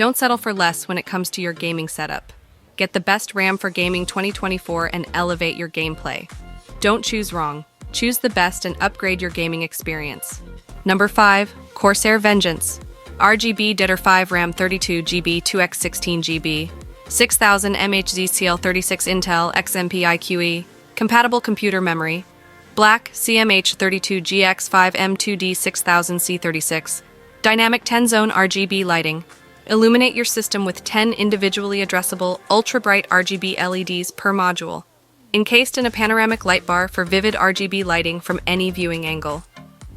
Don't settle for less when it comes to your gaming setup. Get the best RAM for gaming 2024 and elevate your gameplay. Don't choose wrong. Choose the best and upgrade your gaming experience. Number 5. Corsair Vengeance RGB DDR5 RAM 32GB 2x16GB 6000 mHz-CL36 Intel XMP IQE Compatible computer memory Black CMH32GX5 M2D 6000C36 Dynamic 10-zone RGB lighting. Illuminate your system with 10 individually addressable, ultra-bright RGB LEDs per module, encased in a panoramic light bar for vivid RGB lighting from any viewing angle.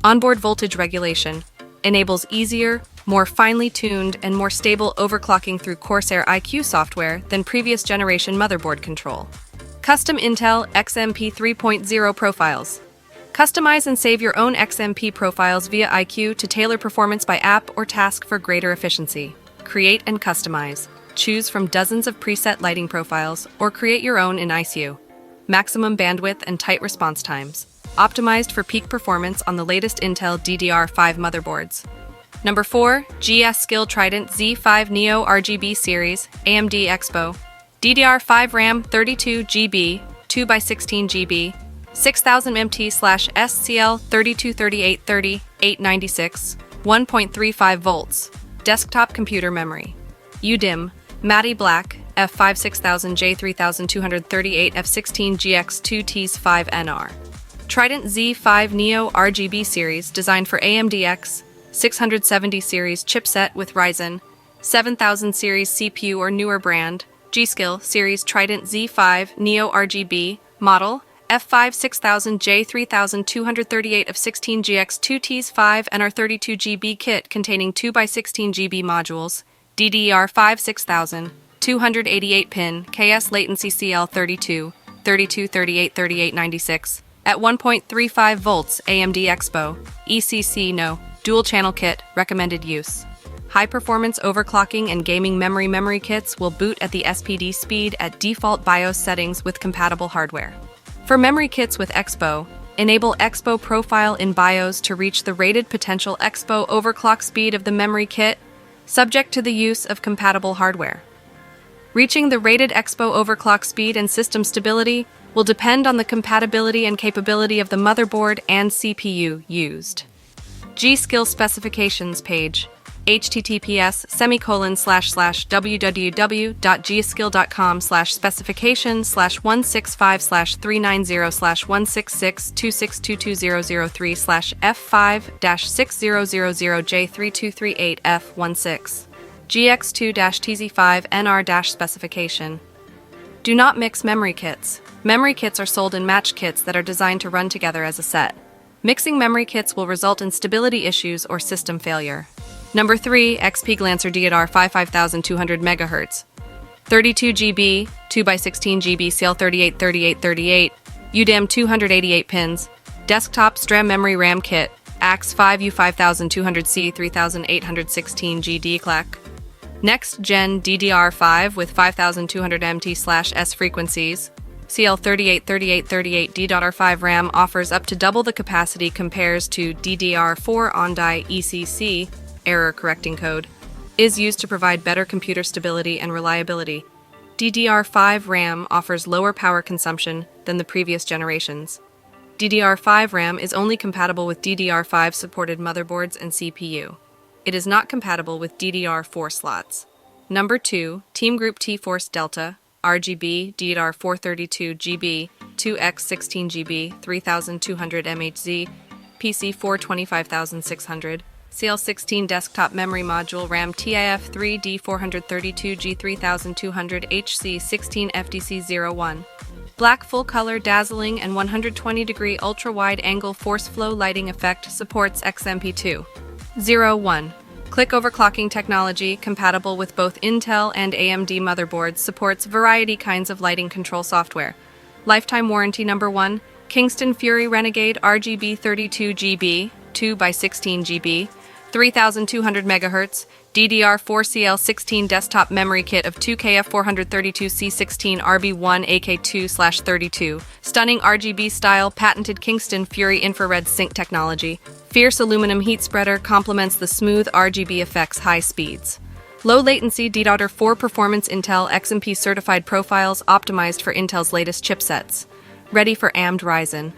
Onboard voltage regulation enables easier, more finely tuned, and more stable overclocking through Corsair IQ software than previous generation motherboard control. Custom Intel XMP 3.0 profiles. Customize and save your own XMP profiles via IQ to tailor performance by app or task for greater efficiency. Create and customize. Choose from dozens of preset lighting profiles or create your own in ICU. Maximum bandwidth and tight response times. Optimized for peak performance on the latest Intel DDR5 motherboards. Number 4. GS Skill Trident Z5 Neo RGB Series AMD Expo DDR5 RAM 32GB 2x16GB 6000 MT/SCL 323830 896 1.35 volts. Desktop computer memory. UDIM Matte Black F5 6000 J3238 F16 GX2 Ts5NR. Trident Z5 Neo RGB series designed for AMD X 670 series chipset with Ryzen 7000 series CPU or newer brand. G-Skill series Trident Z5 Neo RGB model F5 6000 J3238 F16 GX2 Ts5NR 32GB kit containing 2x16GB modules. DDR5 6000 288-pin KS latency CL32 3238 3896 at 1.35 volts AMD Expo ECC No dual channel kit recommended use. High performance overclocking and gaming memory kits will boot at the SPD speed at default BIOS settings with compatible hardware. For memory kits with Expo, enable Expo profile in BIOS to reach the rated potential Expo overclock speed of the memory kit, subject to the use of compatible hardware. Reaching the rated Expo overclock speed and system stability will depend on the compatibility and capability of the motherboard and CPU used. G-Skill specifications page https://www.gsskill.com/specification/165/390/166220003/F5-6000J3238F16 GX2-TZ5NR-specification. Do not mix memory kits. Memory kits are sold in match kits that are designed to run together as a set. Mixing memory kits will result in stability issues or system failure. Number 3. XP Lancer DDR5 5200 MHz 32GB 2x16GB CL38 3838 UDIM 288 pins Desktop STREM Memory RAM Kit AX5 U5200C 3816 GD-CLAC Next Gen DDR5 with 5200 MT/S frequencies CL38 3838 DDR5 RAM offers up to double the capacity compares to DDR4 on-die ECC error correcting code, is used to provide better computer stability and reliability. DDR5 RAM offers lower power consumption than the previous generations. DDR5 RAM is only compatible with DDR5 supported motherboards and CPU. It is not compatible with DDR4 slots. Number 2. Team Group T-Force Delta RGB DDR432GB 2x16GB 3200 MHz PC4 25600 CL16 desktop memory module RAM TIF3 D432G 3200 HC16 FDC01 Black full color dazzling and 120-degree ultra-wide angle force flow lighting effect supports XMP2. 01 Click overclocking technology, compatible with both Intel and AMD motherboards, supports variety kinds of lighting control software. Lifetime warranty. Number 1. Kingston Fury Renegade RGB 32GB 2x16GB 3200 MHz DDR4CL16 desktop memory kit of 2KF432C16 RB1AK2/32. Stunning RGB style, patented Kingston Fury infrared sync technology. Fierce aluminum heat spreader complements the smooth RGB effects high speeds. Low latency DDR4 performance Intel XMP certified profiles optimized for Intel's latest chipsets. Ready for AMD Ryzen.